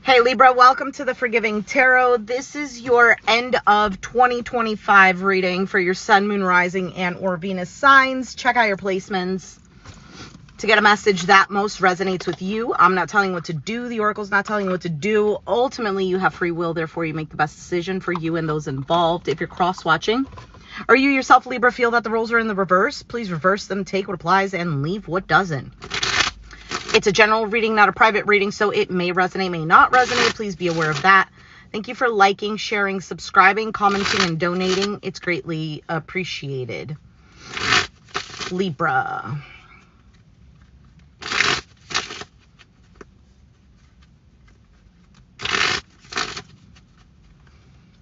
Hey Libra, welcome to the Forgiving Tarot. This is your end of 2025 reading for your Sun, Moon, Rising, and or Venus signs. Check out your placements to get a message that most resonates with you. I'm not telling you what to do. The Oracle's not telling you what to do. Ultimately, you have free will. Therefore, you make the best decision for you and those involved. If you're cross-watching, or you yourself, Libra, feel that the roles are in the reverse, please reverse them, take what applies, and leave what doesn't. It's a general reading, not a private reading, so it may resonate, may not resonate. Please be aware of that. Thank you for liking, sharing, subscribing, commenting, and donating. It's greatly appreciated. Libra.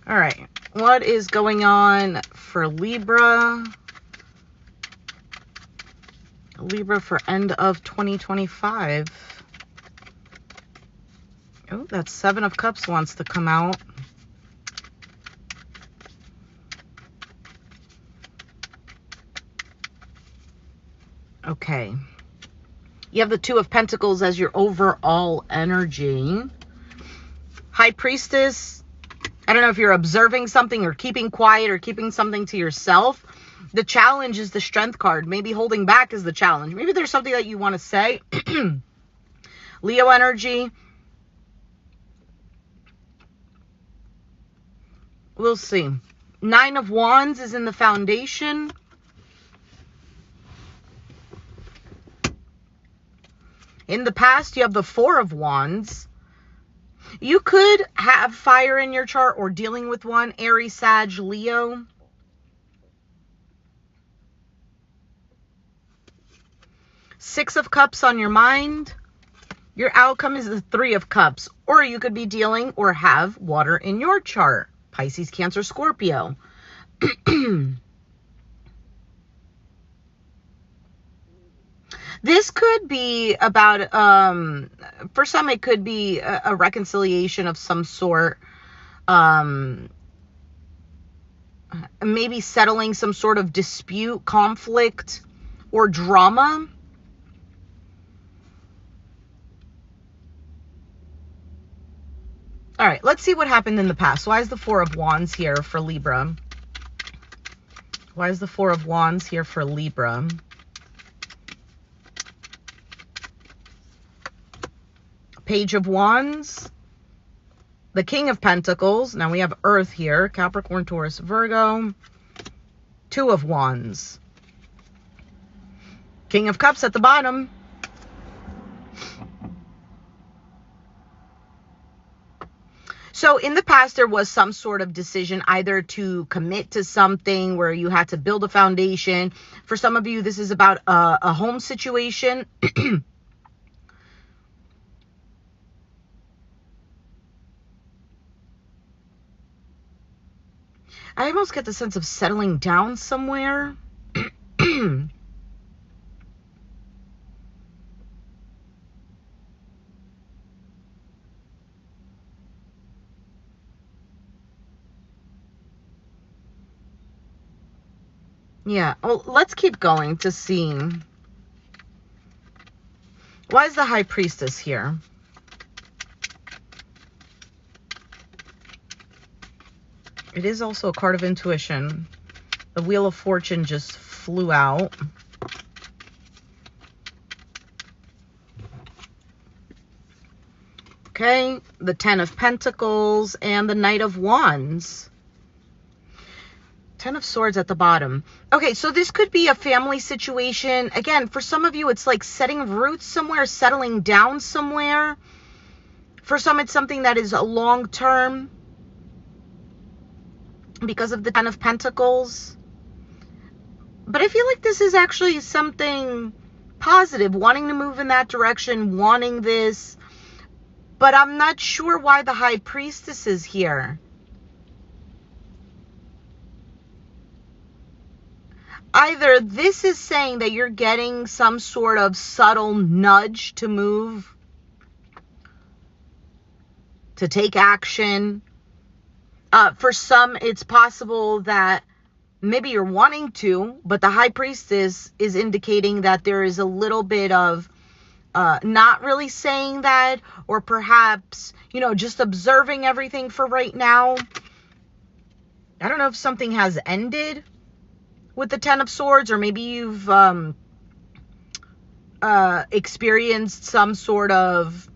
All right. What is going on for Libra? Libra for end of 2025. Oh, that Seven of Cups wants to come out. Okay. You have the Two of Pentacles as your overall energy. High Priestess. I don't know if you're observing something or keeping quiet or keeping something to yourself. The challenge is the Strength card. Maybe holding back is the challenge. Maybe there's something that you want to say. Leo energy. We'll see. Nine of Wands is in the foundation. In the past, you have the Four of Wands. You could have fire in your chart or dealing with one. Aries, Sag, Leo. Six of Cups on your mind. Your outcome is the Three of Cups. Or you could be dealing or have water in your chart. Pisces, Cancer, Scorpio. This could be about, for some, it could be a reconciliation of some sort. Maybe settling some sort of dispute, conflict, or drama. All right, let's see what happened in the past. Why is the Four of Wands here for Libra? Why is the Four of Wands here for Libra? Page of Wands, the King of Pentacles. Now we have Earth here, Capricorn, Taurus, Virgo. Two of Wands. King of Cups at the bottom. So in the past, there was some sort of decision either to commit to something where you had to build a foundation. For some of you, this is about a home situation. I almost get the sense of settling down somewhere. Yeah, well, let's keep going to see. Why is the High Priestess here? It is also a card of intuition. The Wheel of Fortune just flew out. Okay, the Ten of Pentacles and the Knight of Wands. Ten of Swords at the bottom. Okay, so this could be a family situation. Again, for some of you, it's like setting roots somewhere, settling down somewhere. For some, it's something that is a long-term because of the Ten of Pentacles. But I feel like this is actually something positive, wanting to move in that direction, wanting this. But I'm not sure why the High Priestess is here. Either this is saying that you're getting some sort of subtle nudge to move, to take action. For some, it's possible that maybe you're wanting to, but the High Priestess is indicating that there is a little bit of not really saying that, or perhaps, you know, just observing everything for right now. I don't know if something has ended with the Ten of Swords, or maybe you've experienced some sort of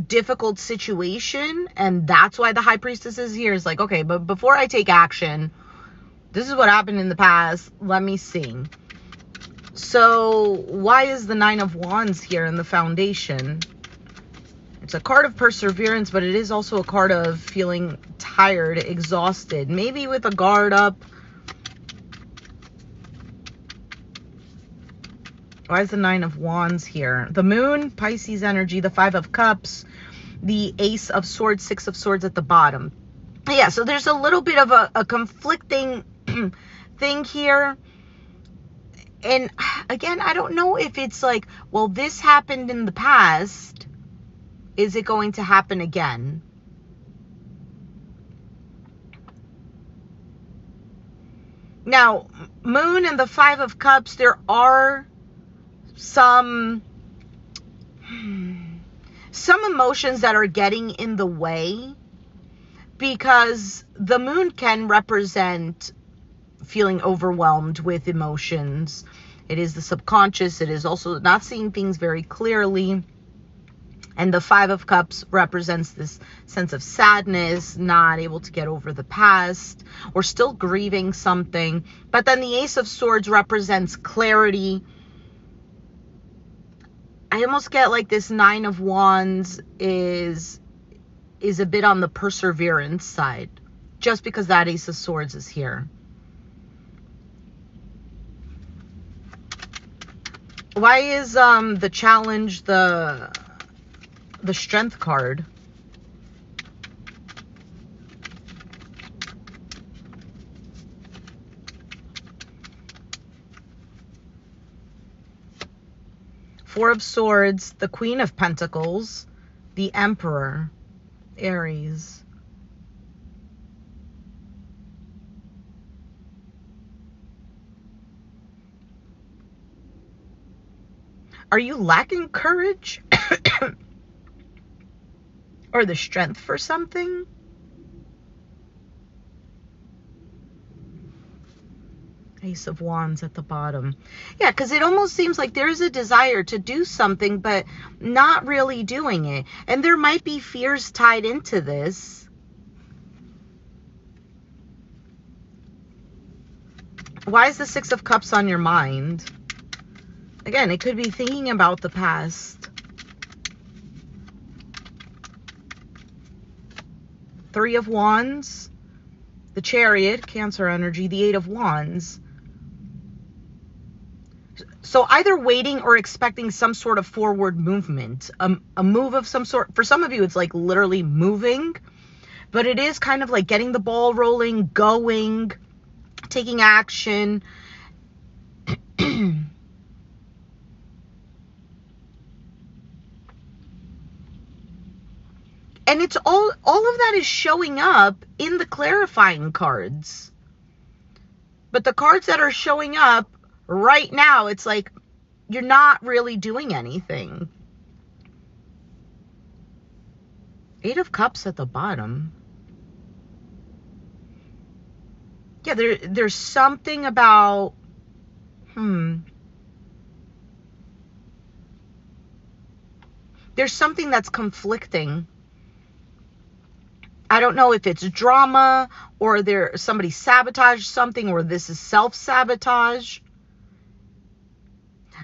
difficult situation, and that's why the High Priestess is here. Is like, okay, but before I take action, this is what happened in the past. Let me see. So why is the Nine of Wands here in the Foundation? It's a card of perseverance, but it is also a card of feeling tired, exhausted, maybe with a guard up. Why is the Nine of Wands here? The Moon, Pisces energy, the Five of Cups, the Ace of Swords, Six of Swords at the bottom. Yeah, so there's a little bit of a conflicting thing here. And again, I don't know if it's like, well, this happened in the past. Is it going to happen again? Now, Moon and the Five of Cups, there are some emotions that are getting in the way, because the Moon can represent feeling overwhelmed with emotions. It is the subconscious. It is also not seeing things very clearly. And the Five of Cups represents this sense of sadness, not able to get over the past, or still grieving something. But then the Ace of Swords represents clarity. I almost get like this Nine of Wands is a bit on the perseverance side, just because that Ace of Swords is here. Why is the Challenge the Strength card? Four of Swords, the Queen of Pentacles, the Emperor, Aries. Are you lacking courage? Or the strength for something? Ace of Wands at the bottom. Yeah, because it almost seems like there's a desire to do something, but not really doing it. And there might be fears tied into this. Why is the Six of Cups on your mind? Again, it could be thinking about the past. Three of Wands, the Chariot, Cancer energy, the Eight of Wands. So either waiting or expecting some sort of forward movement, a move of some sort. For some of you, it's like literally moving, but it is kind of like getting the ball rolling, going, taking action. And it's all of that is showing up in the clarifying cards. But the cards that are showing up right now, it's like you're not really doing anything. Eight of Cups at the bottom. Yeah, there's something about there's something that's conflicting. I don't know if it's drama, or somebody sabotaged something, or this is self-sabotage.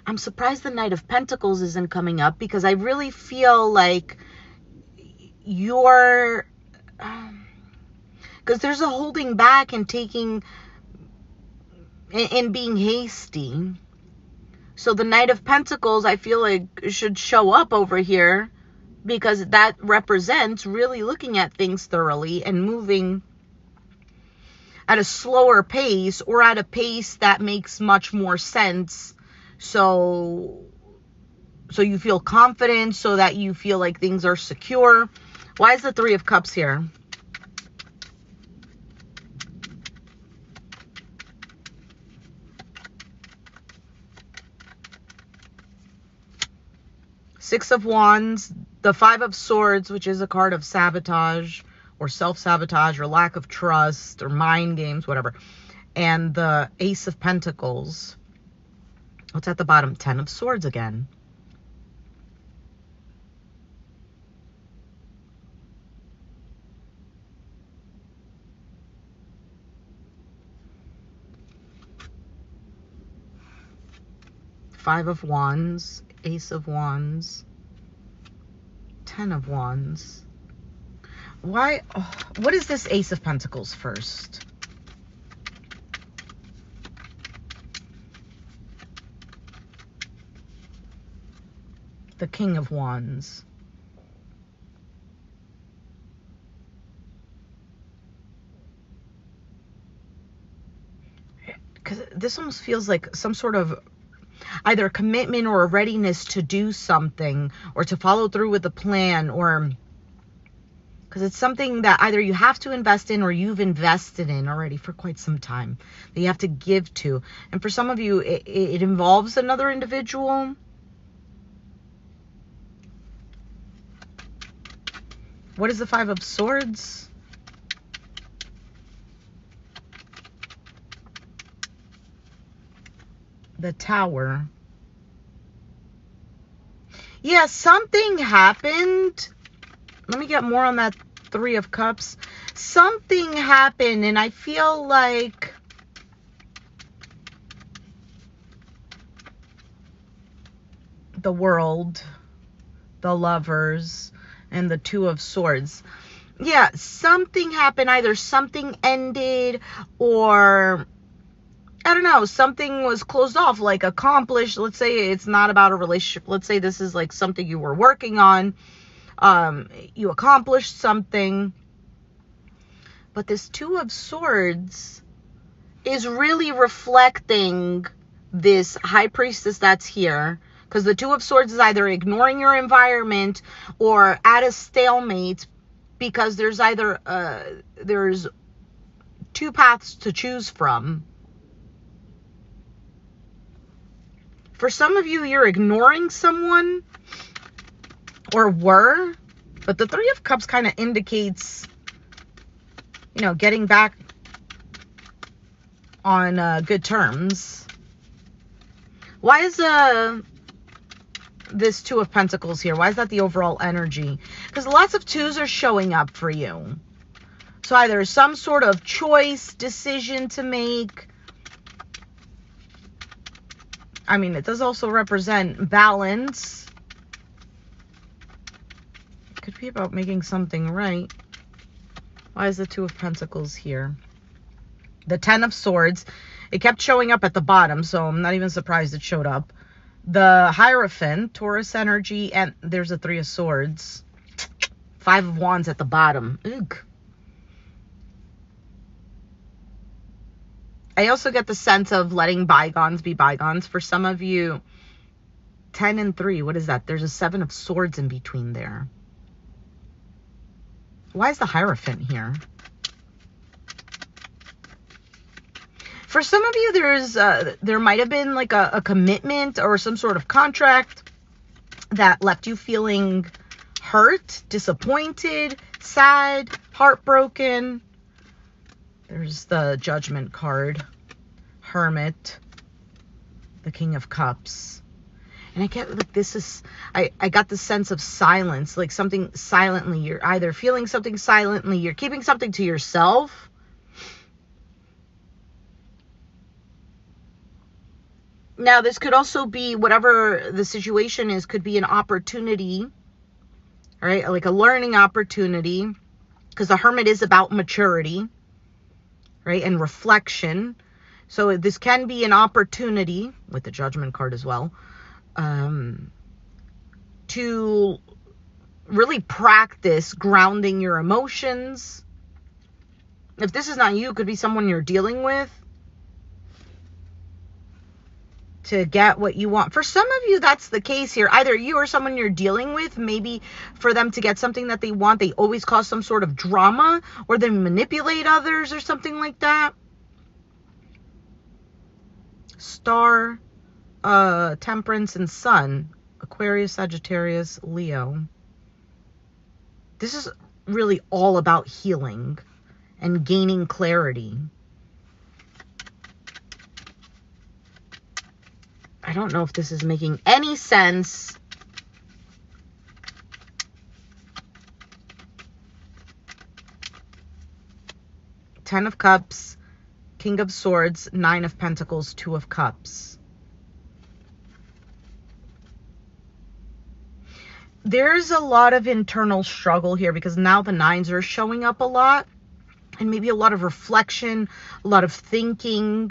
I'm surprised the Knight of Pentacles isn't coming up, because I really feel like you're... because there's a holding back and taking... and being hasty. So the Knight of Pentacles, I feel like, should show up over here, because that represents really looking at things thoroughly and moving at a slower pace, or at a pace that makes much more sense. So you feel confident, so that you feel like things are secure. Why is the Three of Cups here? Six of Wands, the Five of Swords, which is a card of sabotage or self-sabotage or lack of trust or mind games, whatever. And the Ace of Pentacles. What's at the bottom? Ten of Swords again. Five of Wands, Ace of Wands, Ten of Wands. Why? Oh, what is this Ace of Pentacles first? The King of Wands. Because this almost feels like some sort of either a commitment or a readiness to do something or to follow through with the plan, or because it's something that either you have to invest in or you've invested in already for quite some time that you have to give to. And for some of you, it involves another individual. What is the Five of Swords? The Tower. Yeah, something happened. Let me get more on that Three of Cups. Something happened, and I feel like the World, the Lovers, and the Two of Swords. Yeah, something happened. Either something ended, or I don't know, something was closed off, like accomplished. Let's say it's not about a relationship. Let's say this is like something you were working on. You accomplished something. But this Two of Swords is really reflecting this High Priestess that's here. Because the Two of Swords is either ignoring your environment or at a stalemate, because there's either, there's two paths to choose from. For some of you, you're ignoring someone or were, but the Three of Cups kind of indicates, you know, getting back on good terms. Why is this Two of Pentacles here? Why is that the overall energy? Because lots of twos are showing up for you. So either some sort of choice, decision to make. I mean, it does also represent balance. It could be about making something right. Why is the Two of Pentacles here? The Ten of Swords. It kept showing up at the bottom, so I'm not even surprised it showed up. The Hierophant, Taurus energy, and there's a Three of Swords. Five of Wands at the bottom. Ugh. I also get the sense of letting bygones be bygones. For some of you, 10 and 3, what is that? There's a Seven of Swords in between there. Why is the Hierophant here? For some of you, there might have been like a commitment or some sort of contract that left you feeling hurt, disappointed, sad, heartbroken. There's the Judgment card, Hermit, the King of Cups. And I get like this is, I got the sense of silence, like something silently. You're either feeling something silently, you're keeping something to yourself. Now, this could also be, whatever the situation is, could be an opportunity, right? Like a learning opportunity, because the Hermit is about maturity, right? And reflection. So this can be an opportunity, with the Judgment card as well, to really practice grounding your emotions. If this is not you, it could be someone you're dealing with, to get what you want. For some of you, that's the case here. Either you or someone you're dealing with, maybe for them to get something that they want, they always cause some sort of drama, or they manipulate others or something like that. Star, Temperance, and Sun. Aquarius, Sagittarius, Leo. This is really all about healing and gaining clarity. I don't know if this is making any sense. Ten of Cups, King of Swords, Nine of Pentacles, Two of Cups. There's a lot of internal struggle here because now the nines are showing up a lot. And maybe a lot of reflection, a lot of thinking.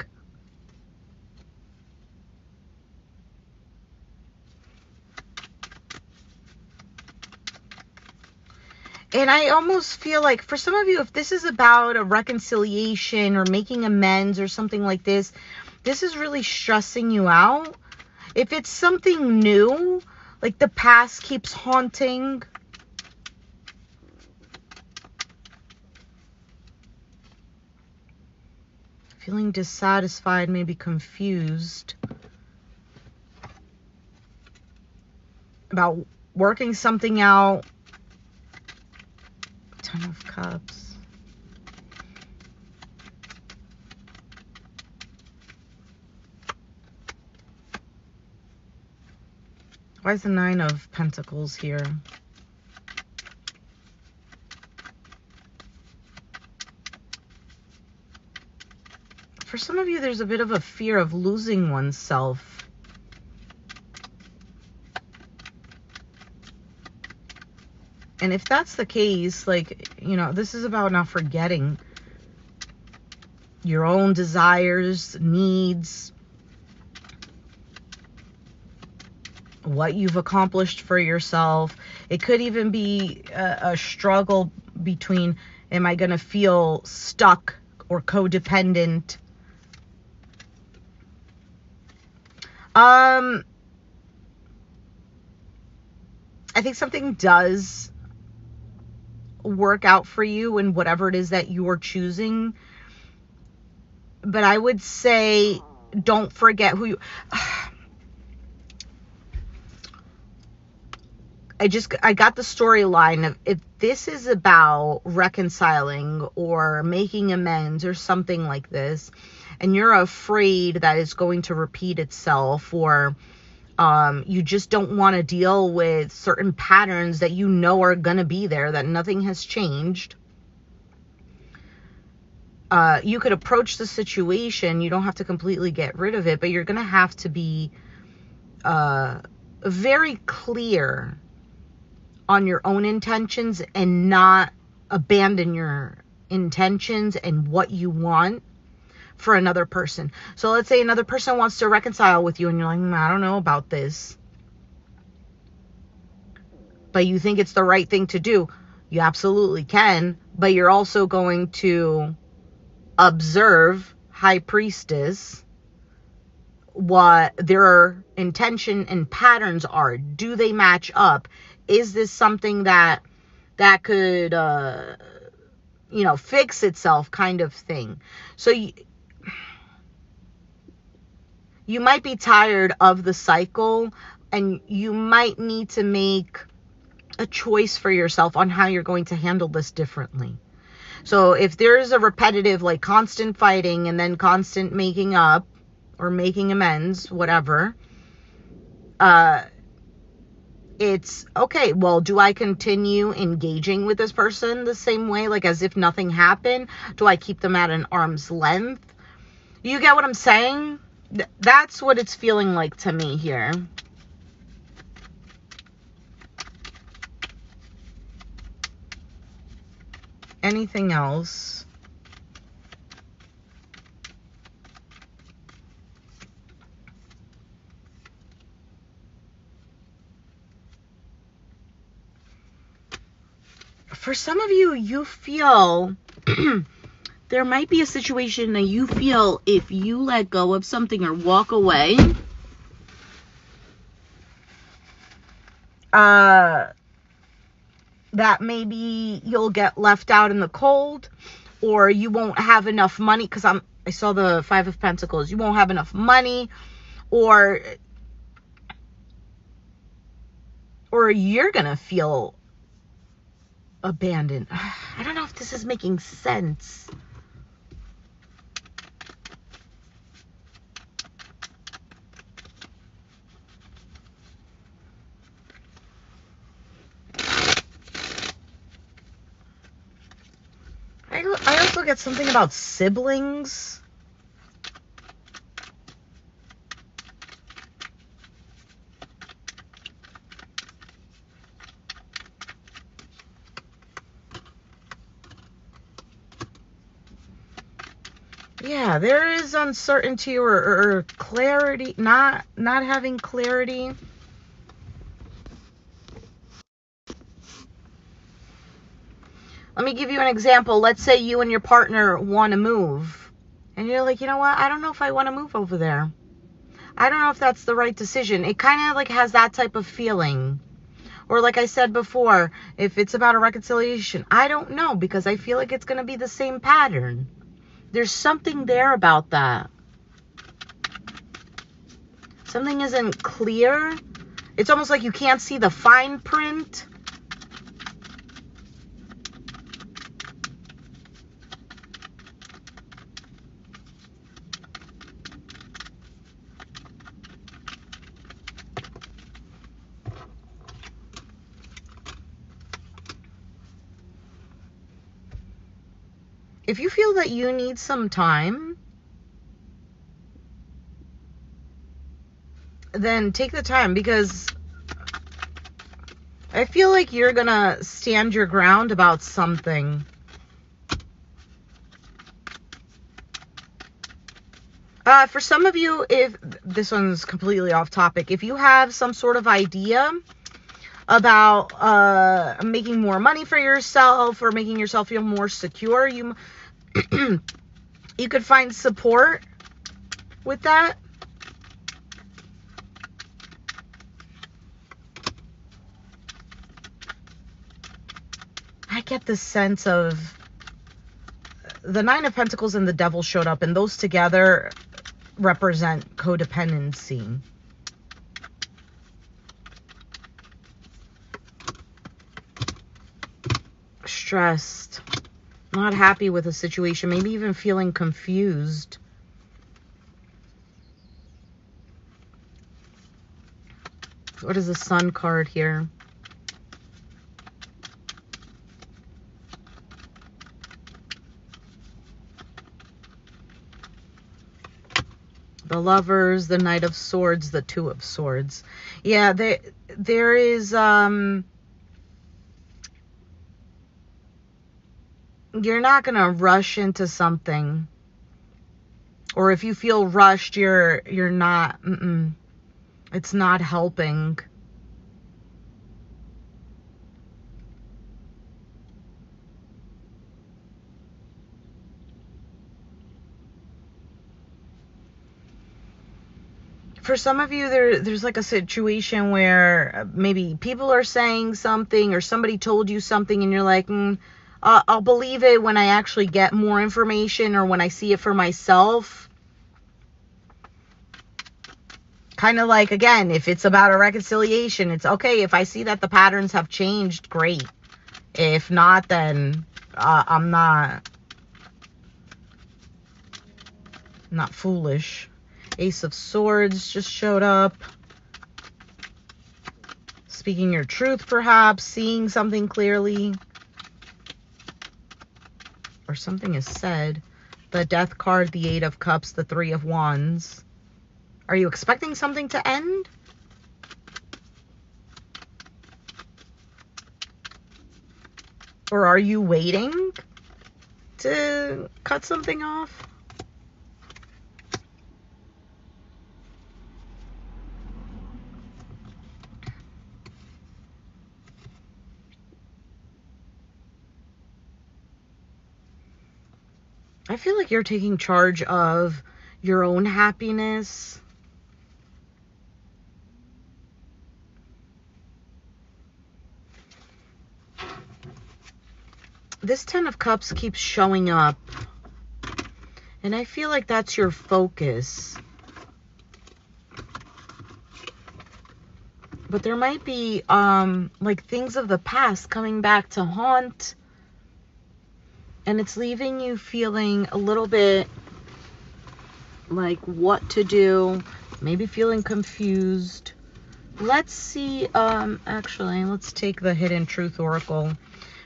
And I almost feel like for some of you, if this is about a reconciliation or making amends or something like this, this is really stressing you out. If it's something new, like the past keeps haunting. Feeling dissatisfied, maybe confused about working something out. Ten of Cups. Why is the Nine of Pentacles here? For some of you, there's a bit of a fear of losing oneself. And if that's the case, like, you know, this is about not forgetting your own desires, needs, what you've accomplished for yourself. It could even be a struggle between, am I going to feel stuck or codependent? I think something does work out for you in whatever it is that you're choosing. But I would say don't forget who you... I got the storyline of if this is about reconciling or making amends or something like this, and you're afraid that it's going to repeat itself, or you just don't want to deal with certain patterns that you know are going to be there, that nothing has changed. You could approach the situation. You don't have to completely get rid of it, but you're going to have to be very clear on your own intentions and not abandon your intentions and what you want for another person. So let's say another person wants to reconcile with you and you're like, I don't know about this, but you think it's the right thing to do. You absolutely can, but you're also going to observe, High Priestess, what their intention and patterns are. Do they match up? Is this something that could, you know, fix itself, kind of thing? So you might be tired of the cycle, and you might need to make a choice for yourself on how you're going to handle this differently. So if there's a repetitive, like constant fighting and then constant making up or making amends, whatever, it's okay. Well, do I continue engaging with this person the same way, like as if nothing happened? Do I keep them at an arm's length? You get what I'm saying? That's what it's feeling like to me here. Anything else? For some of you, you feel there might be a situation that you feel if you let go of something or walk away, that maybe you'll get left out in the cold, or you won't have enough money, because I saw the Five of Pentacles. You won't have enough money, or or you're going to feel abandoned. I don't know if this is making sense. I also get something about siblings. Yeah, there is uncertainty or clarity, not having clarity. Let me give you an example. Let's say you and your partner want to move. And you're like, you know what? I don't know if I want to move over there. I don't know if that's the right decision. It kind of like has that type of feeling. Or like I said before, if it's about a reconciliation, I don't know, because I feel like it's going to be the same pattern. There's something there about that. Something isn't clear. It's almost like you can't see the fine print. If you feel that you need some time, then take the time, because I feel like you're going to stand your ground about something. For some of you, if this one's completely off topic, if you have some sort of idea about making more money for yourself or making yourself feel more secure, you you could find support with that. I get the sense of the Nine of Pentacles and the Devil showed up, and those together represent codependency. Stressed, not happy with a situation, maybe even feeling confused. What is the Sun card here? The Lovers, the Knight of Swords, the Two of Swords. Yeah, there is you're not going to rush into something. Or if you feel rushed, you're not, it's not helping. For some of you, there's like a situation where maybe people are saying something or somebody told you something and you're like, I'll believe it when I actually get more information or when I see it for myself. Kind of like, again, if it's about a reconciliation, it's okay. If I see that the patterns have changed, great. If not, then I'm not foolish. Ace of Swords just showed up. Speaking your truth, perhaps. Seeing something clearly. Or something is said. The Death card, the Eight of Cups, the Three of Wands. Are you expecting something to end? Or are you waiting to cut something off? I feel like you're taking charge of your own happiness. This Ten of Cups keeps showing up. And I feel like that's your focus. But there might be like things of the past coming back to haunt. And it's leaving you feeling a little bit like what to do. Maybe feeling confused. Let's see. Actually, let's take the Hidden Truth Oracle.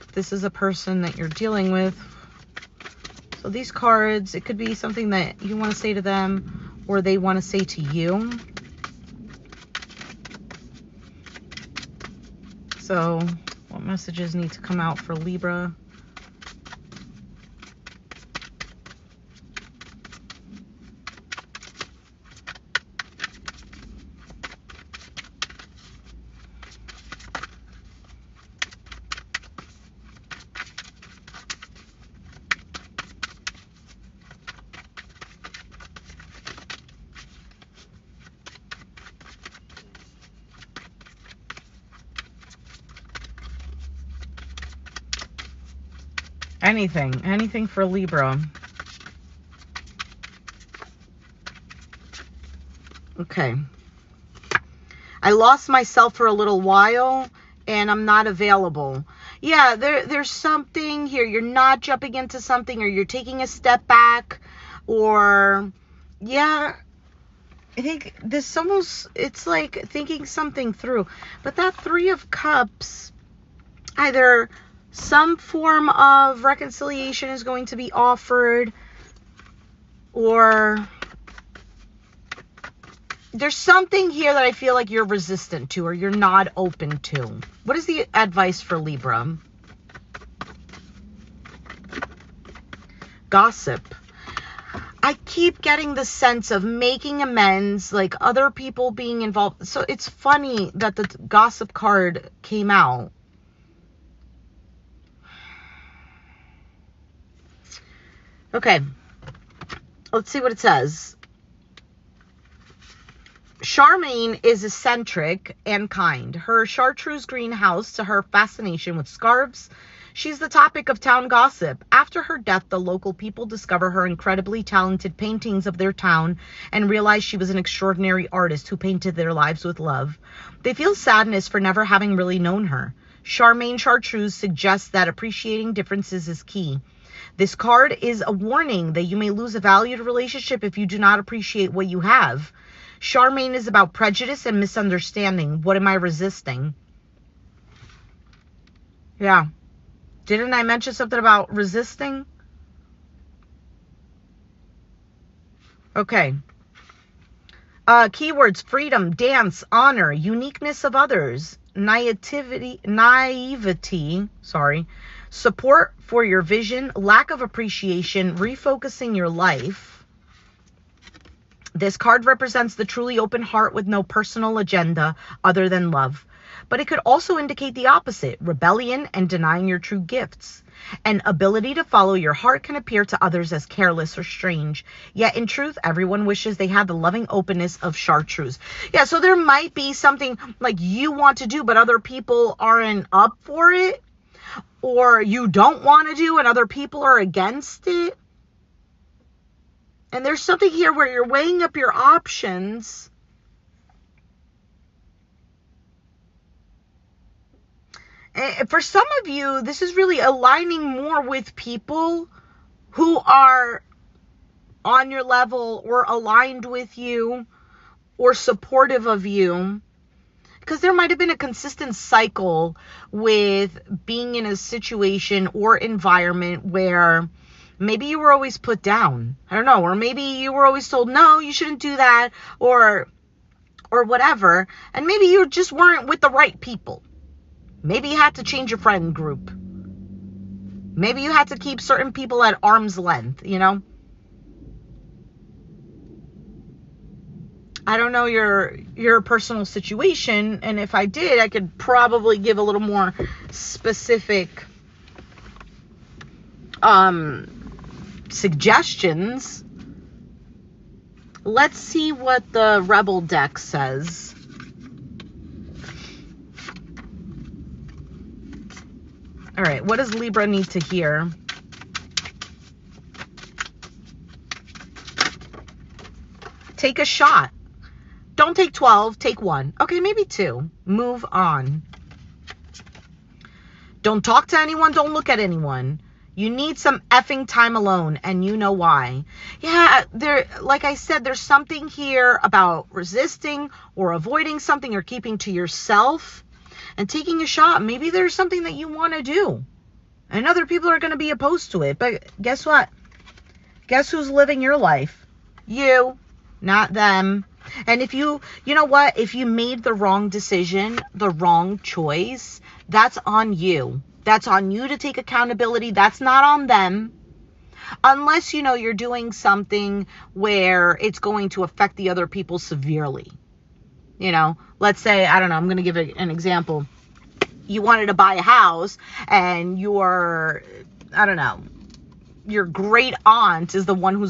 If this is a person that you're dealing with. So these cards, it could be something that you want to say to them or they want to say to you. So what messages need to come out for Libra? Anything for Libra. Okay. I lost myself for a little while and I'm not available. Yeah, there's something here. You're not jumping into something, or you're taking a step back, or yeah, I think this almost, it's like thinking something through. But that Three of Cups, either some form of reconciliation is going to be offered, or there's something here that I feel like you're resistant to or you're not open to. What is the advice for Libra? Gossip. I keep getting the sense of making amends, like other people being involved. So it's funny that the gossip card came out. Okay, let's see what it says. Charmaine is eccentric and kind. Her chartreuse green house to her fascination with scarves. She's the topic of town gossip. After her death, the local people discover her incredibly talented paintings of their town and realize she was an extraordinary artist who painted their lives with love. They feel sadness for never having really known her. Charmaine Chartreuse suggests that appreciating differences is key. This card is a warning that you may lose a valued relationship if you do not appreciate what you have. Charmaine is about prejudice and misunderstanding. What am I resisting? Yeah. Didn't I mention something about resisting? Okay. Keywords: freedom, dance, honor, uniqueness of others, naivety, support for your vision, lack of appreciation, refocusing your life. This card represents the truly open heart with no personal agenda other than love. But it could also indicate the opposite: rebellion and denying your true gifts. An ability to follow your heart can appear to others as careless or strange. Yet in truth, everyone wishes they had the loving openness of chartreuse. Yeah, so there might be something like you want to do, but other people aren't up for it. Or you don't want to do and other people are against it. And there's something here where you're weighing up your options. And for some of you, this is really aligning more with people who are on your level or aligned with you or supportive of you. Because there might have been a consistent cycle with being in a situation or environment where maybe you were always put down. I don't know. Or maybe you were always told, no, you shouldn't do that. Or whatever. And maybe you just weren't with the right people. Maybe you had to change your friend group. Maybe you had to keep certain people at arm's length, you know. I don't know your personal situation. And if I did, I could probably give a little more specific suggestions. Let's see what the Rebel deck says. All right, what does Libra need to hear? Take a shot. Don't take 12, take 1. Okay, maybe 2. Move on. Don't talk to anyone. Don't look at anyone. You need some effing time alone, and you know why. Yeah, like I said, there's something here about resisting or avoiding something or keeping to yourself and taking a shot. Maybe there's something that you want to do, and other people are going to be opposed to it. But guess what? Guess who's living your life? You, not them. And if you know what? If you made the wrong decision, the wrong choice, that's on you. That's on you to take accountability. That's not on them. Unless, you're doing something where it's going to affect the other people severely. Let's say, I don't know, I'm going to give an example. You wanted to buy a house and your great aunt is the one who's